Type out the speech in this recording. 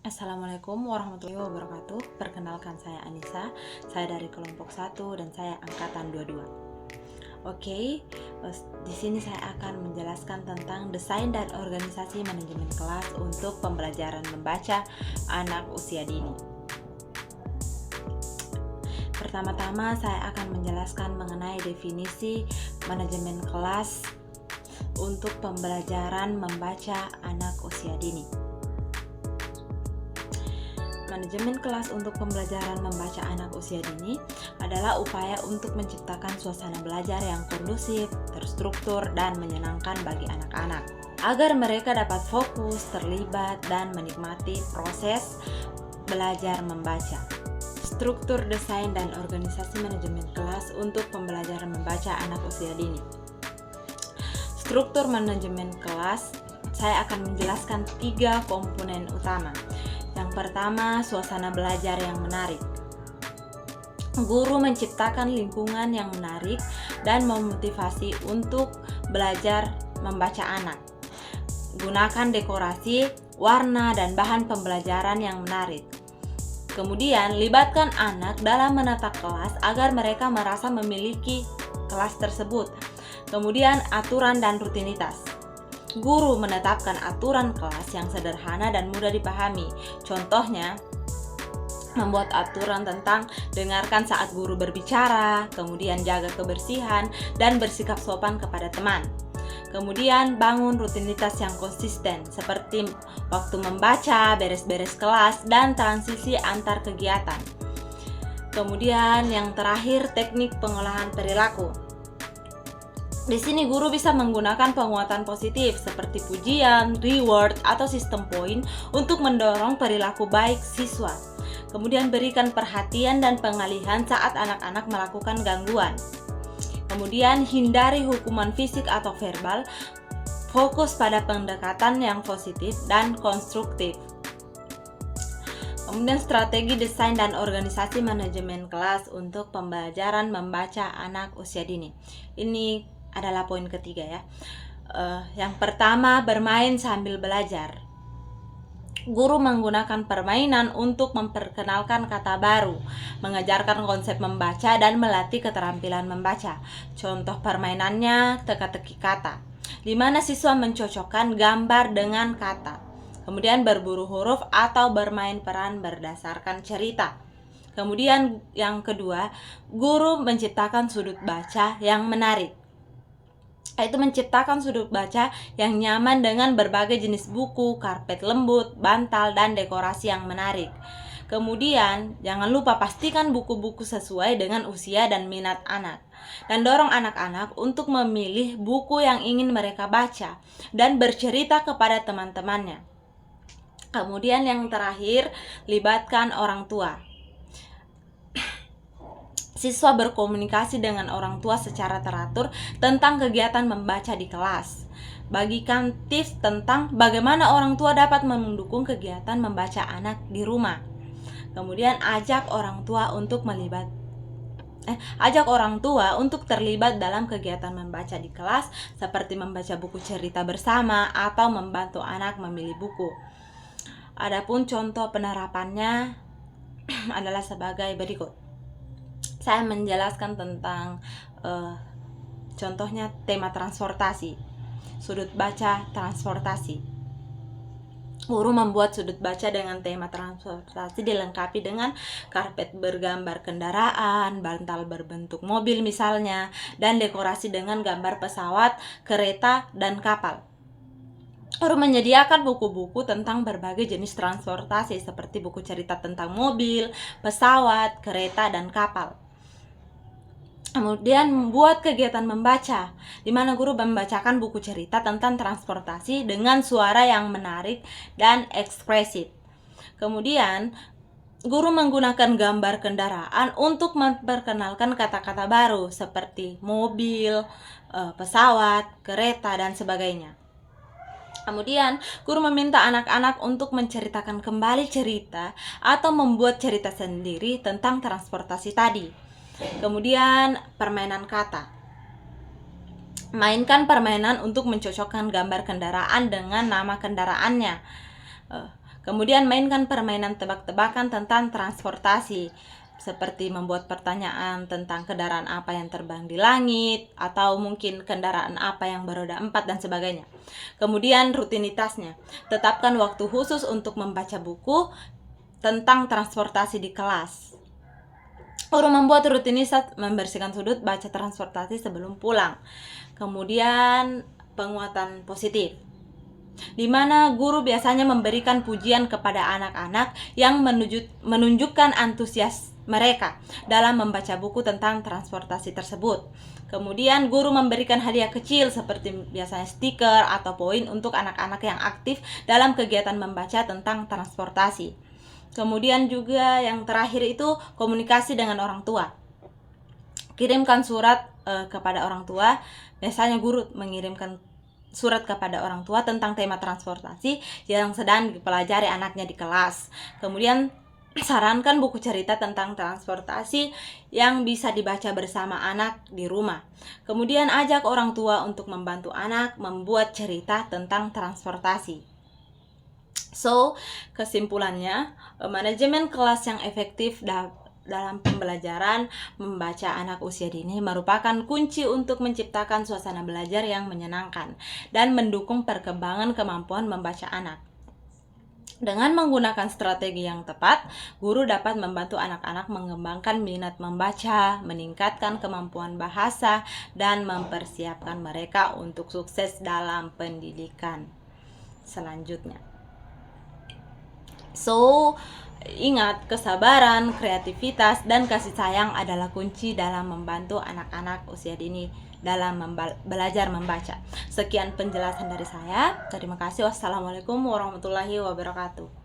Assalamualaikum warahmatullahi wabarakatuh. Perkenalkan, saya Anissa. Saya dari kelompok 1 dan saya angkatan 22. Oke, di sini saya akan menjelaskan tentang desain dan organisasi manajemen kelas untuk pembelajaran membaca anak usia dini. Pertama-tama saya akan menjelaskan mengenai definisi manajemen kelas untuk pembelajaran membaca anak usia dini. Manajemen kelas untuk pembelajaran membaca anak usia dini adalah upaya untuk menciptakan suasana belajar yang kondusif, terstruktur, dan menyenangkan bagi anak-anak, agar mereka dapat fokus, terlibat, dan menikmati proses belajar membaca. Struktur, desain, dan organisasi manajemen kelas untuk pembelajaran membaca anak usia dini. Struktur manajemen kelas, saya akan menjelaskan 3 komponen utama. Yang pertama, suasana belajar yang menarik. Guru menciptakan lingkungan yang menarik dan memotivasi untuk belajar membaca anak. Gunakan dekorasi, warna, dan bahan pembelajaran yang menarik. Kemudian, libatkan anak dalam menata kelas agar mereka merasa memiliki kelas tersebut. Kemudian, aturan dan rutinitas. Guru menetapkan aturan kelas yang sederhana dan mudah dipahami. Contohnya, membuat aturan tentang dengarkan saat guru berbicara, kemudian jaga kebersihan dan bersikap sopan kepada teman. Kemudian bangun rutinitas yang konsisten seperti waktu membaca, beres-beres kelas, dan transisi antar kegiatan. Kemudian yang terakhir, teknik pengolahan perilaku. Di sini guru bisa menggunakan penguatan positif seperti pujian, reward, atau sistem poin untuk mendorong perilaku baik siswa. Kemudian berikan perhatian dan pengalihan saat anak-anak melakukan gangguan. Kemudian hindari hukuman fisik atau verbal, fokus pada pendekatan yang positif dan konstruktif. Kemudian strategi desain dan organisasi manajemen kelas untuk pembelajaran membaca anak usia dini. Ini adalah poin ketiga ya. Yang pertama, bermain sambil belajar. Guru menggunakan permainan untuk memperkenalkan kata baru, mengajarkan konsep membaca, dan melatih keterampilan membaca. Contoh permainannya teka-teki kata, di mana siswa mencocokkan gambar dengan kata. Kemudian berburu huruf atau bermain peran berdasarkan cerita. Kemudian yang kedua, guru menciptakan sudut baca yang menarik, yaitu menciptakan sudut baca yang nyaman dengan berbagai jenis buku, karpet lembut, bantal, dan dekorasi yang menarik. Kemudian, jangan lupa pastikan buku-buku sesuai dengan usia dan minat anak. Dan dorong anak-anak untuk memilih buku yang ingin mereka baca dan bercerita kepada teman-temannya. Kemudian yang terakhir, libatkan orang tua. Siswa berkomunikasi dengan orang tua secara teratur tentang kegiatan membaca di kelas. Bagikan tips tentang bagaimana orang tua dapat mendukung kegiatan membaca anak di rumah. Kemudian ajak orang tua untuk terlibat dalam kegiatan membaca di kelas, seperti membaca buku cerita bersama atau membantu anak memilih buku. Adapun contoh penerapannya adalah sebagai berikut. Saya menjelaskan tentang contohnya tema transportasi, sudut baca transportasi. Guru membuat sudut baca dengan tema transportasi dilengkapi dengan karpet bergambar kendaraan, bantal berbentuk mobil misalnya, dan dekorasi dengan gambar pesawat, kereta, dan kapal. Guru menyediakan buku-buku tentang berbagai jenis transportasi seperti buku cerita tentang mobil, pesawat, kereta, dan kapal. Kemudian membuat kegiatan membaca, di mana guru membacakan buku cerita tentang transportasi dengan suara yang menarik dan ekspresif. Kemudian, guru menggunakan gambar kendaraan untuk memperkenalkan kata-kata baru seperti mobil, pesawat, kereta, dan sebagainya. Kemudian, guru meminta anak-anak untuk menceritakan kembali cerita atau membuat cerita sendiri tentang transportasi tadi. Kemudian permainan kata. Mainkan permainan untuk mencocokkan gambar kendaraan dengan nama kendaraannya. Kemudian mainkan permainan tebak-tebakan tentang transportasi, seperti membuat pertanyaan tentang kendaraan apa yang terbang di langit, atau mungkin kendaraan apa yang beroda 4 dan sebagainya. Kemudian rutinitasnya, tetapkan waktu khusus untuk membaca buku tentang transportasi di kelas. Guru membuat rutinitas membersihkan sudut baca transportasi sebelum pulang. Kemudian penguatan positif, di mana guru biasanya memberikan pujian kepada anak-anak yang menunjukkan antusias mereka dalam membaca buku tentang transportasi tersebut. Kemudian guru memberikan hadiah kecil seperti biasanya stiker atau poin untuk anak-anak yang aktif dalam kegiatan membaca tentang transportasi. Kemudian juga yang terakhir itu komunikasi dengan orang tua. Kirimkan surat kepada orang tua. Biasanya guru mengirimkan surat kepada orang tua tentang tema transportasi yang sedang dipelajari anaknya di kelas. Kemudian sarankan buku cerita tentang transportasi yang bisa dibaca bersama anak di rumah. Kemudian ajak orang tua untuk membantu anak membuat cerita tentang transportasi. So, kesimpulannya, manajemen kelas yang efektif dalam pembelajaran membaca anak usia dini merupakan kunci untuk menciptakan suasana belajar yang menyenangkan dan mendukung perkembangan kemampuan membaca anak. Dengan menggunakan strategi yang tepat, guru dapat membantu anak-anak mengembangkan minat membaca, meningkatkan kemampuan bahasa, dan mempersiapkan mereka untuk sukses dalam pendidikan selanjutnya. So, ingat, kesabaran, kreativitas, dan kasih sayang adalah kunci dalam membantu anak-anak usia dini dalam belajar membaca. Sekian penjelasan dari saya. Terima kasih. Wassalamualaikum warahmatullahi wabarakatuh.